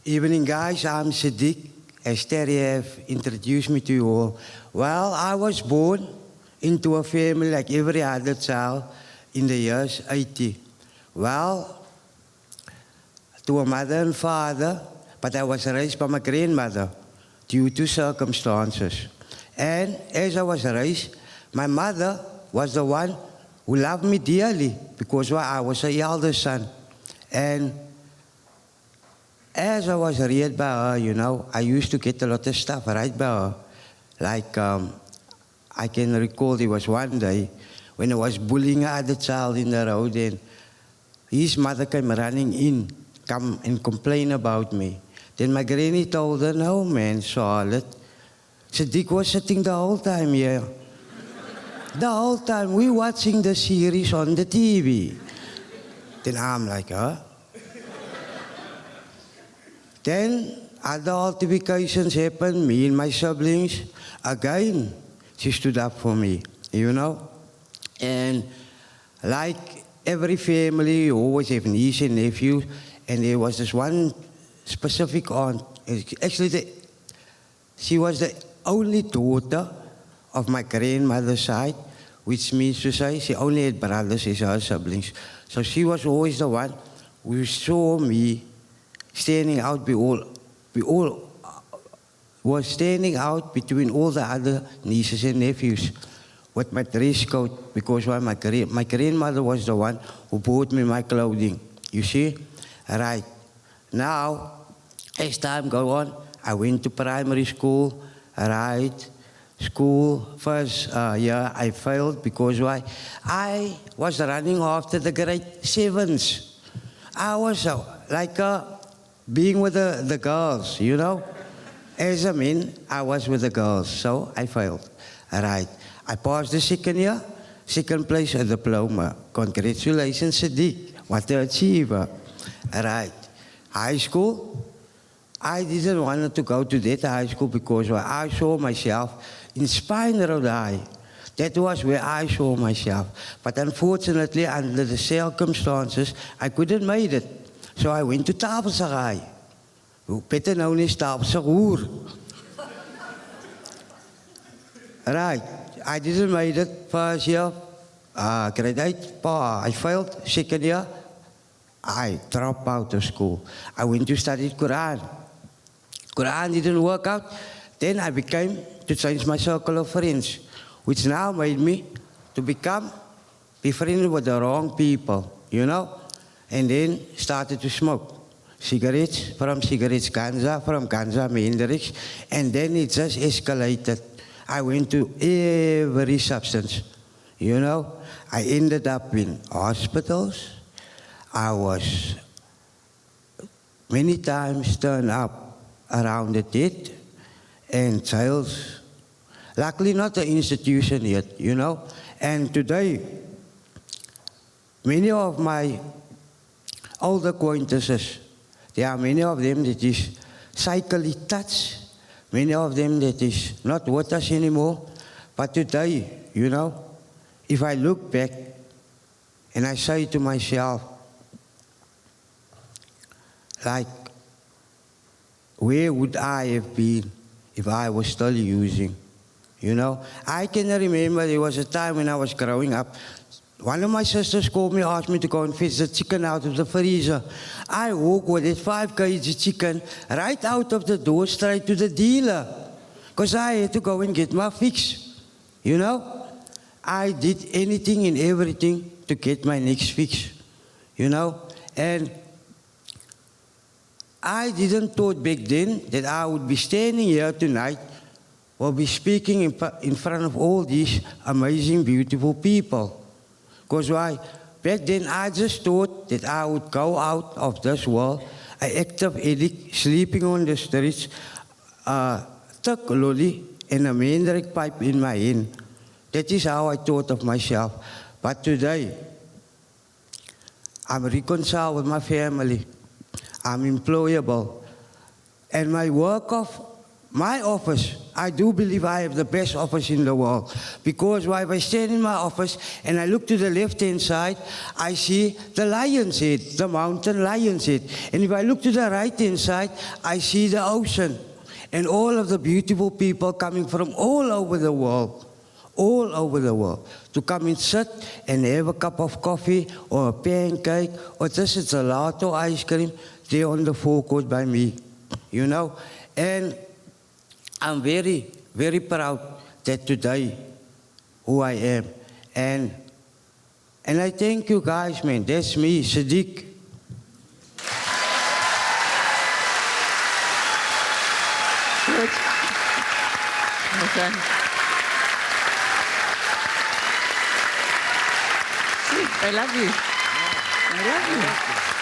Evening, guys. I'm Sadiq. As Terry have introduced me to you all. Well, I was born into a family like every other child in the years 80. Well, to a mother and father, but I was raised by my grandmother due to circumstances. And as I was raised, my mother was the one who loved me dearly because I was her eldest son. And as I was reared by her, I used to get a lot of stuff right by her. Like, I can recall there was one day when I was bullying another child in the road, and his mother came running in, come and complain about me. Then my granny told her, "No, man, Charlotte. Sadiq was sitting the whole time here. The whole time we watching the series on the TV." Then I'm like, huh? Then other altercations happened, me and my siblings. Again, she stood up for me, And like every family, you always have niece and nephew. And there was this one specific aunt. Actually, she was the only daughter of my grandmother's side, which means to say she only had brothers as her siblings. So she was always the one who saw me standing out. We all was standing out between all the other nieces and nephews with my dress code, because my grandmother was the one who bought me my clothing. You see? Right. Now, as time go on, I went to primary school. Right. School, first year I failed because why? I was running after the grade 7s. I was like being with the girls, As a man, I was with the girls, so I failed. Right. I passed the second year, second place, a diploma. Congratulations, Sadiq. What an achiever. Right. High school, I didn't want to go to that high school because I saw myself in Spine Road High. That was where I saw myself. But unfortunately, under the circumstances, I couldn't make it. So I went to Tafelsig High, better known as Tafelsig Hoer. Right. I didn't make it first year. Grade 8, I failed. Second year, I dropped out of school. I went to study Quran. Quran didn't work out. Then I became to change my circle of friends, which now made me to be friendly with the wrong people, And then started to smoke cigarettes, from cigarettes ganja, from ganja Hendrix, and then it just escalated. I went to every substance, I ended up in hospitals. I was many times turned up around the dead and jails. Luckily not the institution yet, And today, many of my older acquaintances, there are many of them that is psychically touched, many of them that is not with us anymore. But today, if I look back and I say to myself, like, where would I have been if I was still using? I can remember there was a time when I was growing up. One of my sisters called me, asked me to go and fetch the chicken out of the freezer. I walked with it 5 kg chicken right out of the door straight to the dealer, because I had to go and get my fix. I did anything and everything to get my next fix. And I didn't thought back then that I would be standing here tonight or be speaking in front of all these amazing, beautiful people. Because why? Back then I just thought that I would go out of this world, an active addict, sleeping on the streets, tuck lolly and a Hendrix pipe in my hand. That is how I thought of myself. But today, I'm reconciled with my family. I'm employable. And my office, I do believe I have the best office in the world. Because while I stand in my office and I look to the left-hand side, I see the lion's head, the mountain lion's head. And if I look to the right-hand side, I see the ocean. And all of the beautiful people coming from all over the world, to come and sit and have a cup of coffee or a pancake or just a gelato ice cream there on the forecourt by me, you know. And I'm very, very proud that today who I am. And I thank you guys, man. That's me, Sadiq. Good. Okay. See, I love you. I love you.